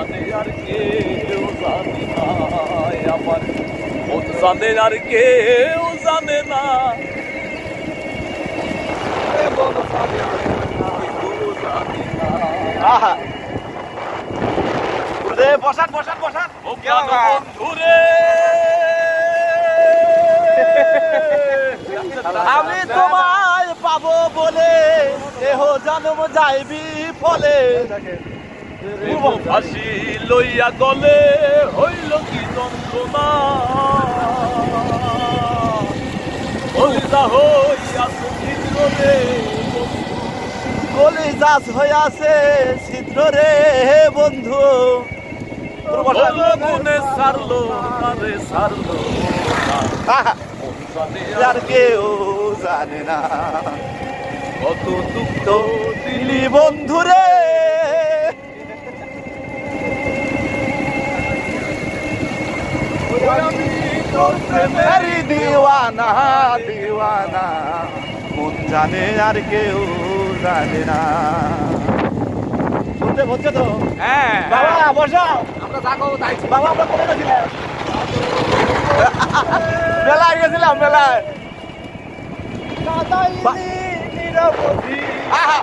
জানে আর কেউ জানে না, আমার মন জানে আর কেউ জানে না, মন জানে আর কেউ জানে না। আহা বসান বসান বসান ও কেন বন্ধুরে আমি তোমায় পাবো বলে দেহ জন্ম যাইবি ফলে ফাঁসি লইয়া গলে হইল কি যন্ত্রণা, কলিজা হইয়াছে ছিদ্র রে, কলিজাস হইয়াছে ছিদ্র রে বন্ধু। গুনে সারলো আরে সারলো আহা, আর কেউ জানে না কত দুঃখ দিলি বন্ধুরে। আমি তোর প্রেমে আরে দিওয়ানা দিওয়ানা, মন জানে আর কেউ জানে না। শুনতে বলছে তো? হ্যাঁ বাবা বসাও। আমরা যাবো তাই বাবা আমরা কোথায় গেছিলাম? মেলায় গেছিলাম মেলায়। আহা।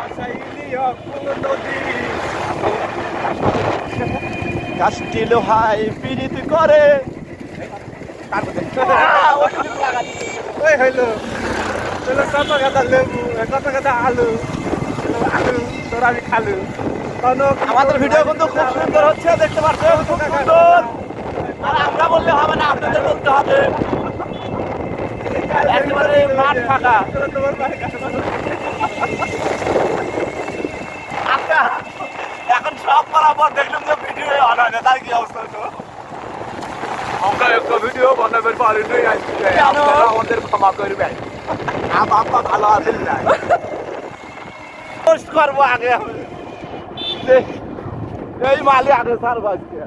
কাষ্টি লোহাই পীড়িত করে। ওই হইলো কত কথা লেবু, কত কথা আলু, আলু তোর আমি খালু। আমাদের ভিডিও কিন্তু খুব সুন্দর হচ্ছে, দেখতে পাচ্ছেন খুব সুন্দর। আর আমরা বললে হবে না, আপনাদের বলতে হবে। একেবারে মাঠ ফাঁকা। আচ্ছা, এখন সব করার পর দেখলাম যে ভিডিও অন হয় না, তাই কি অবস্থা হতো? আমরা একটা ভিডিও বানাবার পারি নাই আজকে, কেন? আপনারা আমাদের ক্ষমা করবেন। আপা ভালো আছেন না? পোস্ট করবো আগে আমি। এই মালে আগে স্যার বাজছে।